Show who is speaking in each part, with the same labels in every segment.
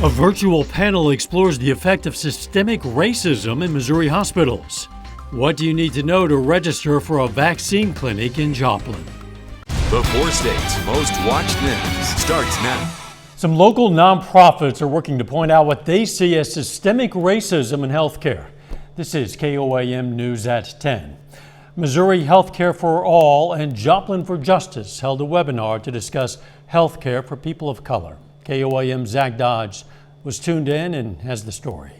Speaker 1: A virtual panel explores the effect of systemic racism in Missouri hospitals. What do you need to know to register for a vaccine clinic in Joplin?
Speaker 2: The 4 states' most watched news starts now.
Speaker 1: Some local nonprofits are working to point out what they see as systemic racism in healthcare. This is KOAM News at 10. Missouri Healthcare for All and Joplin for Justice held a webinar to discuss healthcare for people of color. KOAM's Zach Dodge was tuned in and has the story.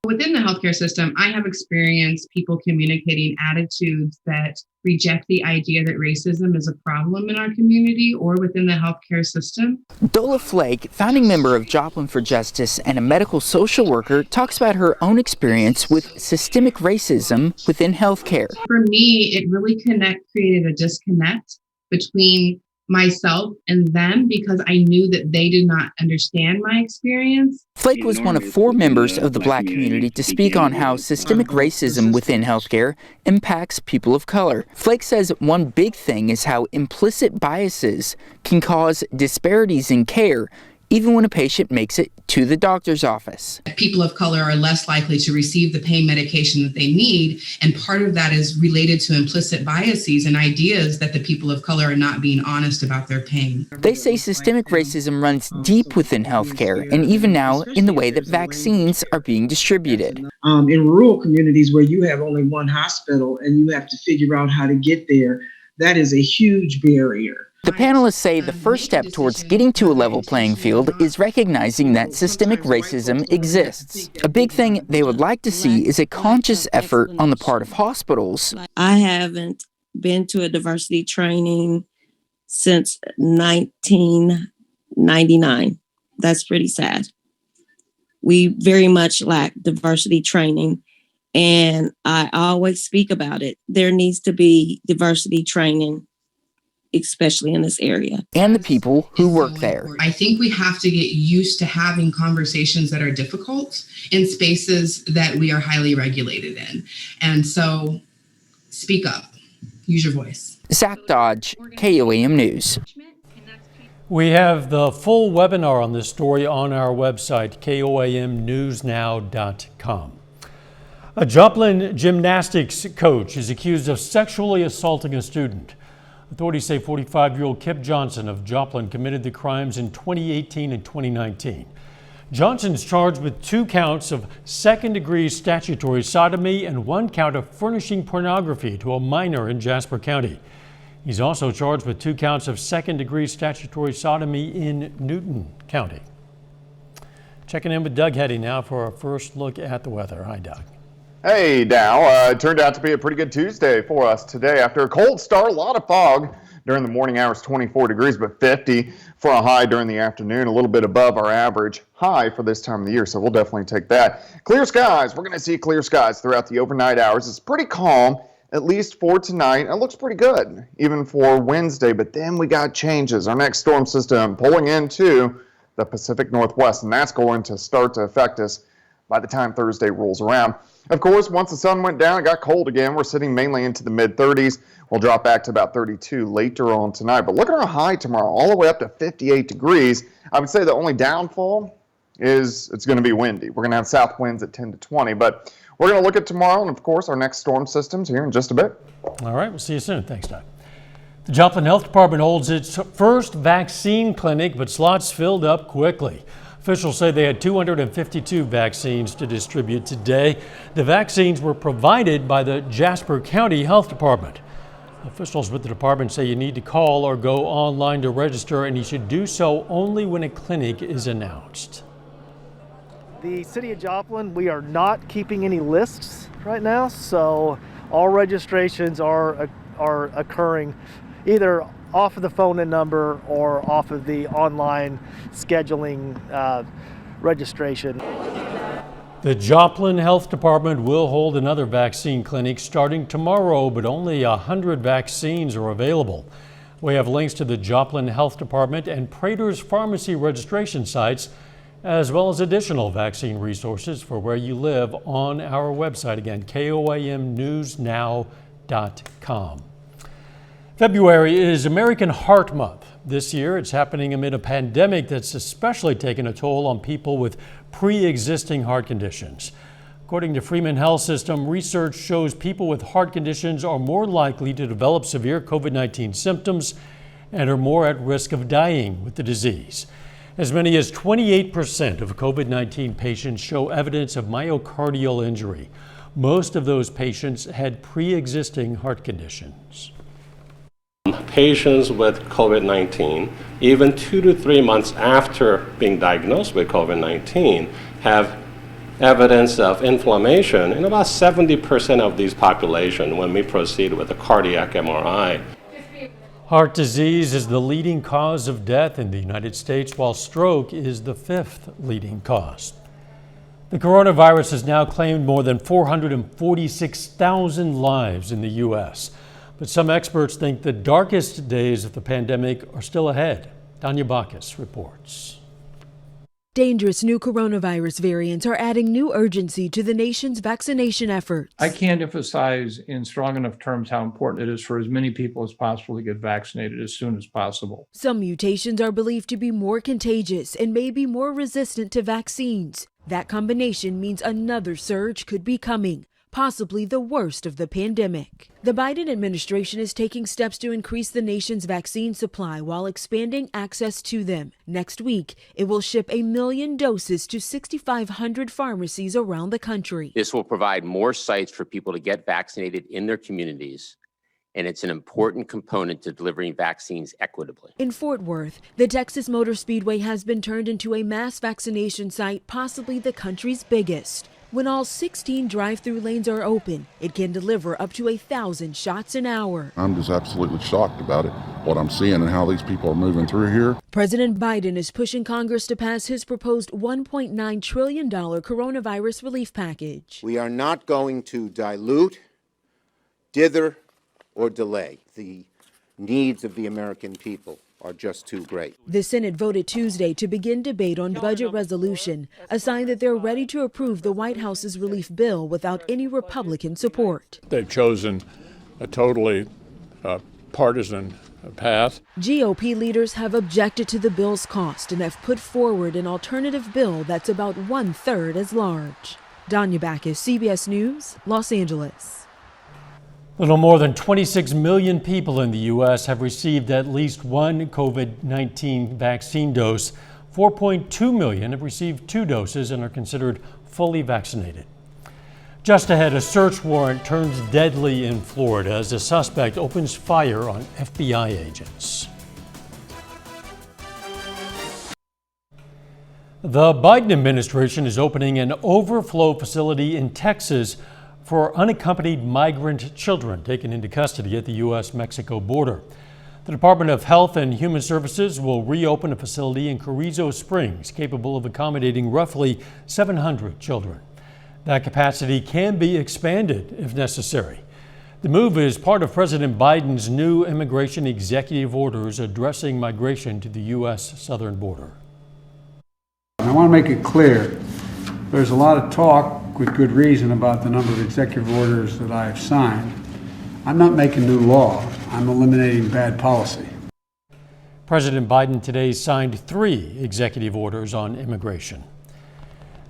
Speaker 3: Within the healthcare system, I have experienced people communicating attitudes that reject the idea that racism is a problem in our community or within the healthcare system.
Speaker 4: Dola Flake, founding member of Joplin for Justice and a medical social worker, talks about her own experience with systemic racism within healthcare.
Speaker 3: For me, it really created a disconnect between myself and them because I knew that they did not understand my experience.
Speaker 4: Flake was one of 4 members of the Black community to speak on how systemic racism within healthcare impacts people of color. Flake says one big thing is how implicit biases can cause disparities in care, even when a patient makes it to the doctor's office.
Speaker 3: People of color are less likely to receive the pain medication that they need, and part of that is related to implicit biases and ideas that the people of color are not being honest about their pain.
Speaker 4: They say systemic racism runs deep within healthcare, and even now in the way that vaccines are being distributed.
Speaker 5: In rural communities where you have only one hospital and you have to figure out how to get there, that is a huge barrier.
Speaker 4: The panelists say the first step towards getting to a level playing field is recognizing that systemic racism exists. A big thing they would like to see is a conscious effort on the part of hospitals.
Speaker 6: I haven't been to a diversity training since 1999. That's pretty sad. We very much lack diversity training, and I always speak about it. There needs to be diversity training, especially in this area.
Speaker 4: And the people who work there.
Speaker 3: I think we have to get used to having conversations that are difficult in spaces that we are highly regulated in. And so speak up, use your voice.
Speaker 4: Zach Dodge, KOAM News.
Speaker 1: We have the full webinar on this story on our website, koamnewsnow.com. A Joplin gymnastics coach is accused of sexually assaulting a student. Authorities say 45-year-old Kip Johnson of Joplin committed the crimes in 2018 and 2019. Johnson is charged with 2 counts of second-degree statutory sodomy and 1 count of furnishing pornography to a minor in Jasper County. He's also charged with 2 counts of second-degree statutory sodomy in Newton County. Checking in with Doug Heddy now for our first look at the weather. Hi, Doug.
Speaker 7: Hey, Dow. It turned out to be a pretty good Tuesday for us today. After a cold start, a lot of fog during the morning hours, 24 degrees, but 50 for a high during the afternoon, a little bit above our average high for this time of the year, so we'll definitely take that. Clear skies. We're going to see clear skies throughout the overnight hours. It's pretty calm, at least for tonight. It looks pretty good, even for Wednesday, but then we got changes. Our next storm system pulling into the Pacific Northwest, and that's going to start to affect us by the time Thursday rolls around. Of course, once the sun went down, it got cold again. We're sitting mainly into the mid-30s. We'll drop back to about 32 later on tonight. But look at our high tomorrow, all the way up to 58 degrees. I would say the only downfall is it's going to be windy. We're going to have south winds at 10 to 20. But we're going to look at tomorrow and, of course, our next storm systems here in just a bit.
Speaker 1: All right, we'll see you soon. Thanks, Doug. The Joplin Health Department holds its first vaccine clinic, but slots filled up quickly. Officials say they had 252 vaccines to distribute today. The vaccines were provided by the Jasper County Health Department. Officials with the department say you need to call or go online to register, and you should do so only when a clinic is announced.
Speaker 8: The City of Joplin, we are not keeping any lists right now, so all registrations are occurring either off of the phone and number or off of the online scheduling registration.
Speaker 1: The Joplin Health Department will hold another vaccine clinic starting tomorrow, but only 100 vaccines are available. We have links to the Joplin Health Department and Prater's Pharmacy registration sites, as well as additional vaccine resources for where you live on our website. Again, KOAMnewsnow.com. February is American Heart Month. This year, it's happening amid a pandemic that's especially taken a toll on people with pre-existing heart conditions. According to Freeman Health System, research shows people with heart conditions are more likely to develop severe COVID-19 symptoms and are more at risk of dying with the disease. As many as 28% of COVID-19 patients show evidence of myocardial injury. Most of those patients had pre-existing heart conditions.
Speaker 9: Patients with COVID-19, even 2 to 3 months after being diagnosed with COVID-19, have evidence of inflammation in about 70% of these population when we proceed with a cardiac MRI.
Speaker 1: Heart disease is the leading cause of death in the United States, while stroke is the 5th leading cause. The coronavirus has now claimed more than 446,000 lives in the U.S., but some experts think the darkest days of the pandemic are still ahead. Tanya Bacchus reports.
Speaker 10: Dangerous new coronavirus variants are adding new urgency to the nation's vaccination efforts.
Speaker 11: I can't emphasize in strong enough terms how important it is for as many people as possible to get vaccinated as soon as possible.
Speaker 10: Some mutations are believed to be more contagious and may be more resistant to vaccines. That combination means another surge could be coming, possibly the worst of the pandemic. The Biden administration is taking steps to increase the nation's vaccine supply while expanding access to them. Next week, it will ship 1 million doses to 6,500 pharmacies around the country.
Speaker 12: This will provide more sites for people to get vaccinated in their communities, and it's an important component to delivering vaccines equitably.
Speaker 10: In Fort Worth, the Texas Motor Speedway has been turned into a mass vaccination site, possibly the country's biggest. When all 16 drive-through lanes are open, it can deliver up to 1,000 shots an hour.
Speaker 13: I'm just absolutely shocked about it, what I'm seeing and how these people are moving through here.
Speaker 10: President Biden is pushing Congress to pass his proposed $1.9 trillion coronavirus relief package.
Speaker 14: We are not going to dilute, dither, or delay the needs of the American people. Are just too great.
Speaker 10: The Senate voted Tuesday to begin debate on budget resolution, a sign that they're ready to approve the White House's relief bill without any Republican support.
Speaker 15: They've chosen a totally partisan path.
Speaker 10: GOP leaders have objected to the bill's cost and have put forward an alternative bill that's about 1/3 as large. Tanya Bacchus, CBS News, Los Angeles.
Speaker 1: Little more than 26 million people in the U.S. have received at least one COVID-19 vaccine dose. 4.2 million have received 2 doses and are considered fully vaccinated. Just ahead, a search warrant turns deadly in Florida as a suspect opens fire on FBI agents. The Biden administration is opening an overflow facility in Texas for unaccompanied migrant children taken into custody at the U.S.-Mexico border. The Department of Health and Human Services will reopen a facility in Carrizo Springs capable of accommodating roughly 700 children. That capacity can be expanded if necessary. The move is part of President Biden's new immigration executive orders addressing migration to the U.S. southern border.
Speaker 16: I want to make it clear, there's a lot of talk with good reason about the number of executive orders that I've signed. I'm not making new law. I'm eliminating bad policy.
Speaker 1: President Biden today signed 3 executive orders on immigration.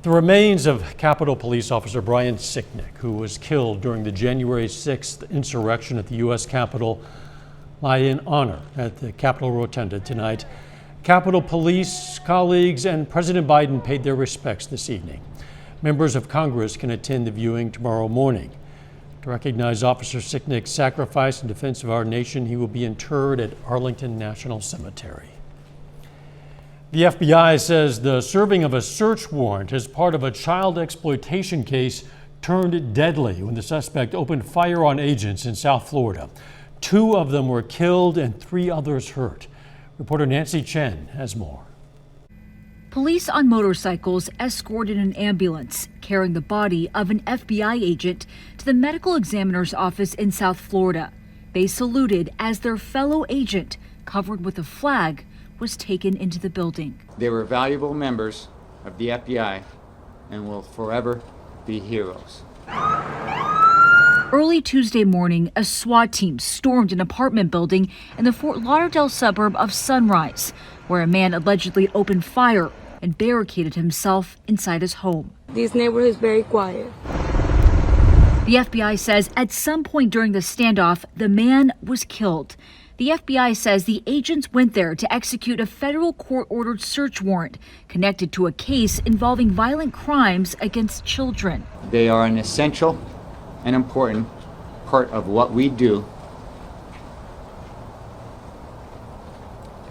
Speaker 1: The remains of Capitol Police Officer Brian Sicknick, who was killed during the January 6th insurrection at the U.S. Capitol, lie in honor at the Capitol Rotunda tonight. Capitol Police colleagues and President Biden paid their respects this evening. Members of Congress can attend the viewing tomorrow morning. To recognize Officer Sicknick's sacrifice in defense of our nation, he will be interred at Arlington National Cemetery. The FBI says the serving of a search warrant as part of a child exploitation case turned deadly when the suspect opened fire on agents in South Florida. 2 of them were killed and 3 others hurt. Reporter Nancy Chen has more.
Speaker 17: Police on motorcycles escorted an ambulance carrying the body of an FBI agent to the medical examiner's office in South Florida. They saluted as their fellow agent, covered with a flag, was taken into the building.
Speaker 18: They were valuable members of the FBI and will forever be heroes.
Speaker 17: Early Tuesday morning, a SWAT team stormed an apartment building in the Fort Lauderdale suburb of Sunrise, where a man allegedly opened fire and barricaded himself inside his home.
Speaker 19: This neighborhood is very quiet.
Speaker 17: The FBI says at some point during the standoff, the man was killed. The FBI says the agents went there to execute a federal court-ordered search warrant connected to a case involving violent crimes against children.
Speaker 18: They are an essential and important part of what we do,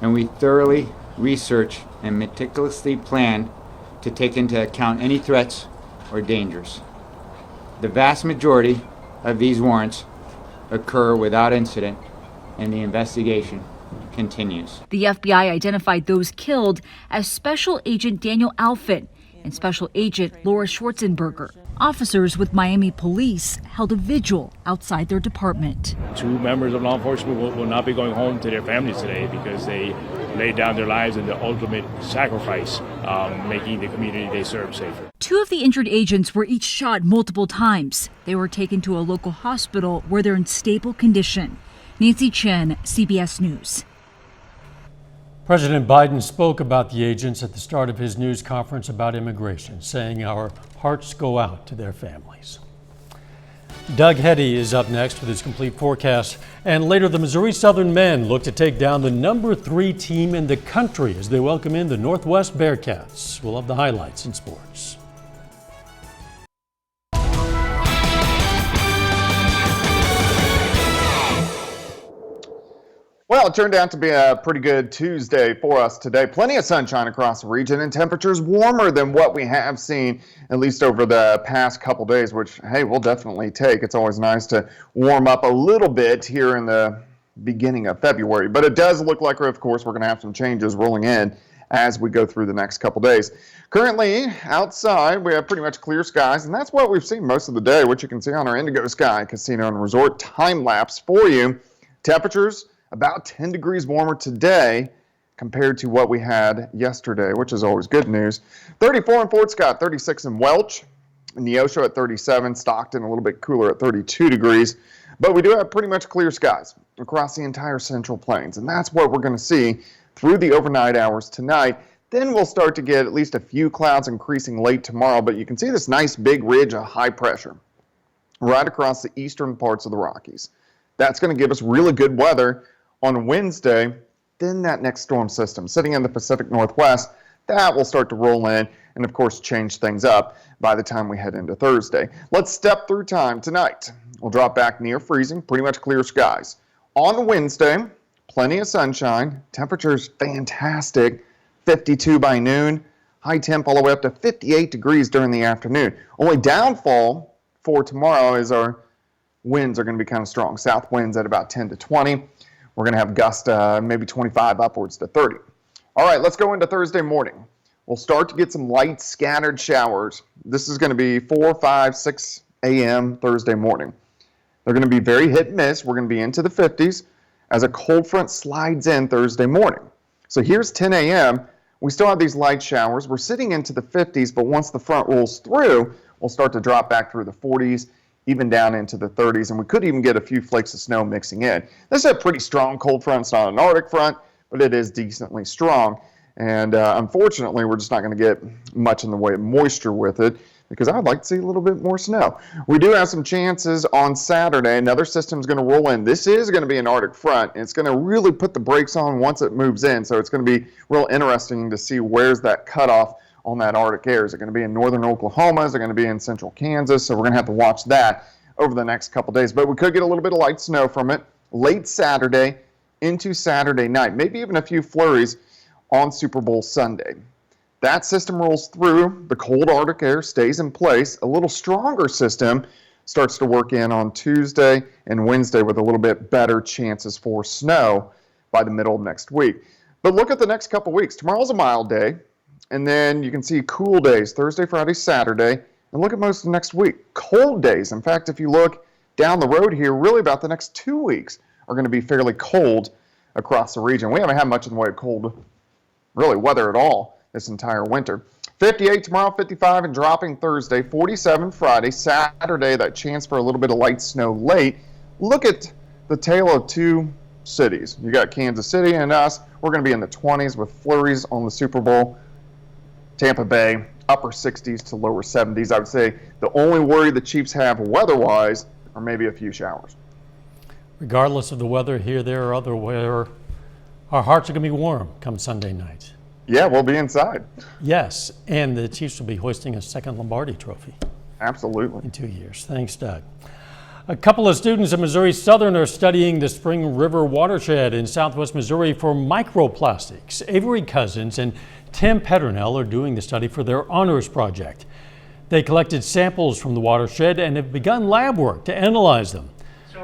Speaker 18: and we thoroughly research and meticulously plan to take into account any threats or dangers. The vast majority of these warrants occur without incident, and the investigation continues.
Speaker 17: The FBI identified those killed as Special Agent Daniel Alfin and Special Agent Laura Schwarzenberger. Officers with Miami Police held a vigil outside their department.
Speaker 20: 2 members of law enforcement will not be going home to their families today because they laid down their lives in the ultimate sacrifice, making the community they serve safer.
Speaker 17: 2 of the injured agents were each shot multiple times. They were taken to a local hospital where they're in stable condition. Nancy Chen, CBS News.
Speaker 1: President Biden spoke about the agents at the start of his news conference about immigration, saying our hearts go out to their families. Doug Heddy is up next with his complete forecast. And later, the Missouri Southern men look to take down the number 3 team in the country as they welcome in the Northwest Bearcats. We'll have the highlights in sports.
Speaker 7: Well, it turned out to be a pretty good Tuesday for us today. Plenty of sunshine across the region and temperatures warmer than what we have seen, at least over the past couple days, which, hey, we'll definitely take. It's always nice to warm up a little bit here in the beginning of February. But it does look like, of course, we're going to have some changes rolling in as we go through the next couple days. Currently, outside, we have pretty much clear skies, and that's what we've seen most of the day, which you can see on our Indigo Sky Casino and Resort time lapse for you. Temperatures about 10 degrees warmer today compared to what we had yesterday, which is always good news. 34 in Fort Scott, 36 in Welch, Neosho at 37, Stockton a little bit cooler at 32 degrees. But we do have pretty much clear skies across the entire Central Plains, and that's what we're going to see through the overnight hours tonight. Then we'll start to get at least a few clouds increasing late tomorrow, but you can see this nice big ridge of high pressure right across the eastern parts of the Rockies. That's going to give us really good weather on Wednesday. Then that next storm system sitting in the Pacific Northwest, that will start to roll in and, of course, change things up by the time we head into Thursday. Let's step through time tonight. We'll drop back near freezing, pretty much clear skies. On Wednesday, plenty of sunshine, temperatures fantastic, 52 by noon, high temp all the way up to 58 degrees during the afternoon. Only downfall for tomorrow is our winds are going to be kind of strong. South winds at about 10 to 20. We're going to have gusts maybe 25 upwards to 30. All right, let's go into Thursday morning. We'll start to get some light scattered showers. This is going to be 4, 5, 6 a.m. Thursday morning. They're going to be very hit and miss. We're going to be into the 50s as a cold front slides in Thursday morning. So here's 10 a.m. We still have these light showers. We're sitting into the 50s, but once the front rolls through, we'll start to drop back through the 40s, even down into the 30s, and we could even get a few flakes of snow mixing in. This is a pretty strong cold front. It's not an Arctic front, but it is decently strong. And unfortunately, we're just not going to get much in the way of moisture with it because I'd like to see a little bit more snow. We do have some chances on Saturday. Another system's going to roll in. This is going to be an Arctic front, and it's going to really put the brakes on once it moves in. So it's going to be real interesting to see where's that cutoff on that Arctic air. Is it going to be in northern Oklahoma? Is it going to be in central Kansas? So we're going to have to watch that over the next couple days. But we could get a little bit of light snow from it late Saturday into Saturday night, maybe even a few flurries on Super Bowl Sunday. That system rolls through. The cold Arctic air stays in place. A little stronger system starts to work in on Tuesday and Wednesday with a little bit better chances for snow by the middle of next week. But look at the next couple weeks. Tomorrow's a mild day. And then you can see cool days, Thursday, Friday, Saturday. And look at most of next week. Cold days. In fact, if you look down the road here, really about the next 2 weeks are going to be fairly cold across the region. We haven't had much in the way of cold, really, weather at all this entire winter. 58 tomorrow, 55 and dropping Thursday, 47 Friday, Saturday, that chance for a little bit of light snow late. Look at the tale of two cities. You got Kansas City and us. We're going to be in the 20s with flurries on the Super Bowl. Tampa Bay, upper 60s to lower 70s. I would say the only worry the Chiefs have weather-wise are maybe a few showers.
Speaker 1: Regardless of the weather here, there, or otherwhere, our hearts are going to be warm come Sunday night.
Speaker 7: Yeah, we'll be inside.
Speaker 1: Yes, and the Chiefs will be hoisting a second Lombardi trophy.
Speaker 7: Absolutely.
Speaker 1: In 2 years. Thanks, Doug. A couple of students at Missouri Southern are studying the Spring River watershed in southwest Missouri for microplastics. Avery Cousins and Tim Peternell are doing the study for their honors project. They collected samples from the watershed and have begun lab work to analyze them.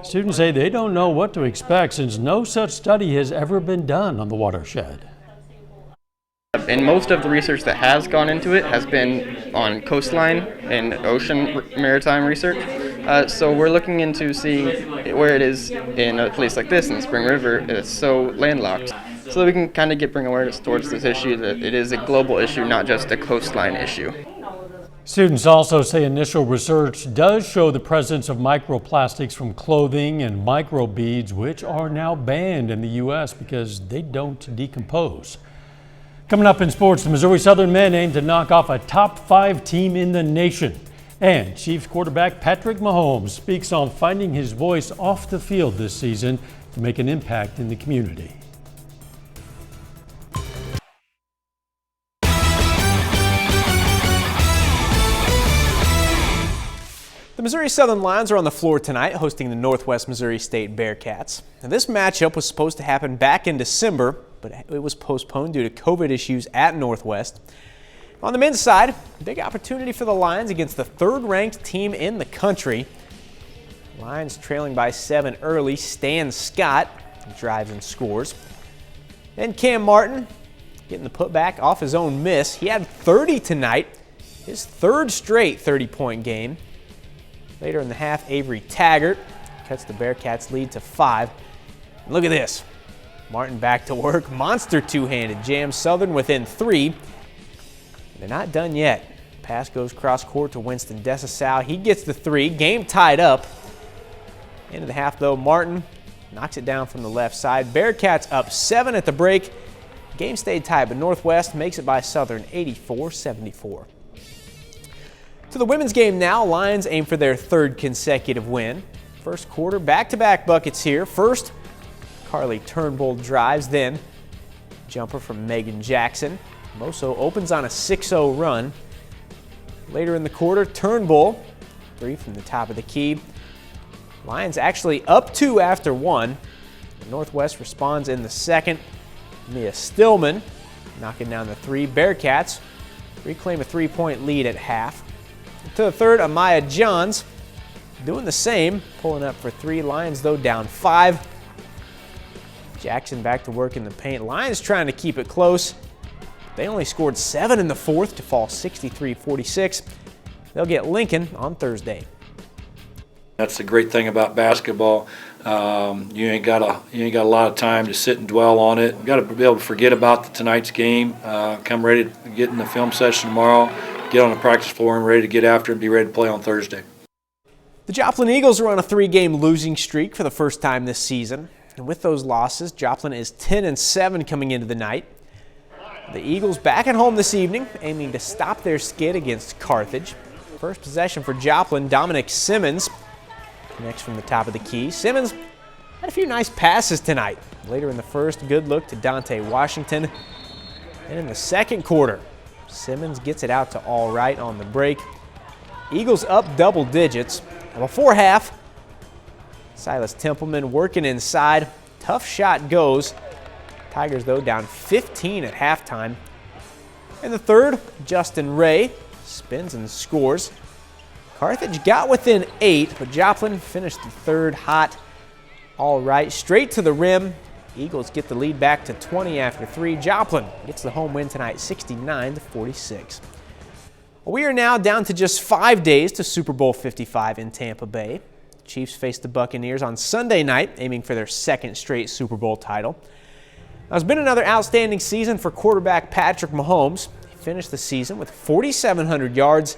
Speaker 1: Students say they don't know what to expect since no such study has ever been done on the watershed.
Speaker 21: And most of the research that has gone into it has been on coastline and ocean maritime research. So we're looking into seeing where it is in a place like this, in the Spring River. It's so landlocked. So that we can kind of bring awareness towards this issue, that it is a global issue, not just a coastline issue.
Speaker 1: Students also say initial research does show the presence of microplastics from clothing and microbeads, which are now banned in the U.S. because they don't decompose. Coming up in sports, the Missouri Southern men aim to knock off a top 5 team in the nation. And Chiefs quarterback Patrick Mahomes speaks on finding his voice off the field this season to make an impact in the community.
Speaker 22: The Missouri Southern Lions are on the floor tonight hosting the Northwest Missouri State Bearcats. Now, this matchup was supposed to happen back in December, but it was postponed due to COVID issues at Northwest. On the men's side, big opportunity for the Lions against the third-ranked team in the country. Lions trailing by 7 early. Stan Scott drives and scores. Then Cam Martin getting the putback off his own miss. He had 30 tonight, his third straight 30-point game. Later in the half, Avery Taggart cuts the Bearcats' lead to 5. And look at this. Martin back to work. Monster two-handed jam. Southern within 3. They're not done yet. Pass goes cross-court to Winston Desasau. He gets the 3. Game tied up. End of the half, though, Martin knocks it down from the left side. Bearcats up 7 at the break. Game stayed tight, but Northwest makes it by Southern 84-74. To the women's game now, Lions aim for their 3rd consecutive win. First quarter, back-to-back buckets here. First, Carly Turnbull drives, then jumper from Megan Jackson. Moso opens on a 6-0 run. Later in the quarter, Turnbull, 3 from the top of the key. Lions actually up 2 after 1. The Northwest responds in the second. Mia Stillman knocking down the 3. Bearcats reclaim a 3-point lead at half. To the third, Amaya Johns doing the same, pulling up for 3. Lions, though, down 5. Jackson back to work in the paint. Lions trying to keep it close. They only scored 7 in the fourth to fall 63-46. They'll get Lincoln on Thursday.
Speaker 23: That's the great thing about basketball. You ain't got a lot of time to sit and dwell on it. You got to be able to forget about tonight's game. Come ready to get in the film session tomorrow. Get on the practice floor and ready to get after it and be ready to play on Thursday.
Speaker 22: The Joplin Eagles are on a 3-game losing streak for the first time this season. And with those losses, Joplin is 10-7 coming into the night. The Eagles back at home this evening, aiming to stop their skid against Carthage. First possession for Joplin, Dominic Simmons connects from the top of the key. Simmons had a few nice passes tonight. Later in the first, good look to Dante Washington. And in the second quarter, Simmons gets it out to All Right on the break. Eagles up double digits. And before half, Silas Templeman working inside. Tough shot goes. Tigers, though, down 15 at halftime. In the third, Justin Ray spins and scores. Carthage got within 8, but Joplin finished the third hot. All Right, straight to the rim. Eagles get the lead back to 20 after 3. Joplin gets the home win tonight, 69-46. We are now down to just 5 days to Super Bowl 55 in Tampa Bay. The Chiefs face the Buccaneers on Sunday night, aiming for their 2nd straight Super Bowl title. Now, it's been another outstanding season for quarterback Patrick Mahomes. He finished the season with 4,700 yards,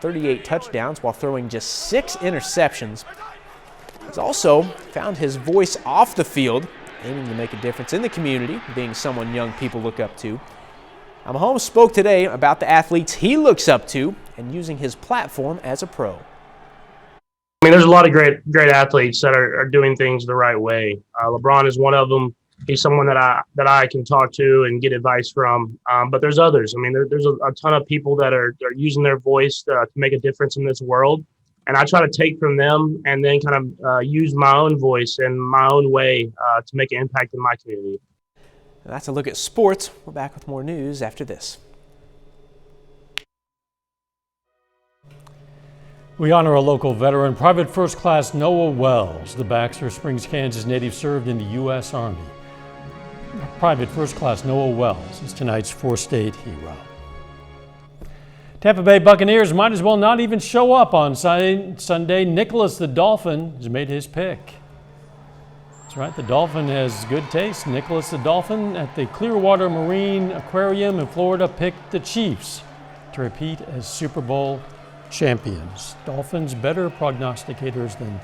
Speaker 22: 38 touchdowns while throwing just 6 interceptions. He's also found his voice off the field, aiming to make a difference in the community, being someone young people look up to. Mahomes spoke today about the athletes he looks up to and using his platform as a pro.
Speaker 2: I mean, there's a lot of great athletes that are doing things the right way. LeBron is one of them. He's someone that I can talk to and get advice from. But there's others. I mean, there's a ton of people that are using their voice to make a difference in this world. And I try to take from them and then kind of use my own voice and my own way to make an impact in my community.
Speaker 22: That's a look at sports. We're back with more news after this.
Speaker 1: We honor a local veteran, Private First Class Noah Wells. The Baxter Springs, Kansas native served in the U.S. Army. Private First Class Noah Wells is tonight's four-state hero. Tampa Bay Buccaneers might as well not even show up on Sunday. Nicholas the Dolphin has made his pick. That's right, the Dolphin has good taste. Nicholas the Dolphin at the Clearwater Marine Aquarium in Florida picked the Chiefs to repeat as Super Bowl champions. Dolphins better prognosticators than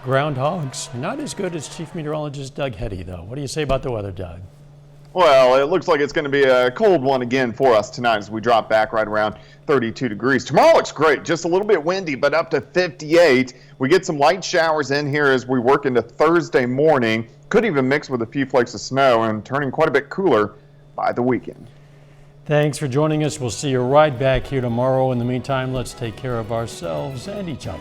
Speaker 1: groundhogs. Not as good as Chief Meteorologist Doug Hetty, though. What do you say about the weather, Doug?
Speaker 7: Well, it looks like it's going to be a cold one again for us tonight as we drop back right around 32 degrees. Tomorrow looks great, just a little bit windy, but up to 58. We get some light showers in here as we work into Thursday morning. Could even mix with a few flakes of snow and turning quite a bit cooler by the weekend.
Speaker 1: Thanks for joining us. We'll see you right back here tomorrow. In the meantime, let's take care of ourselves and each other.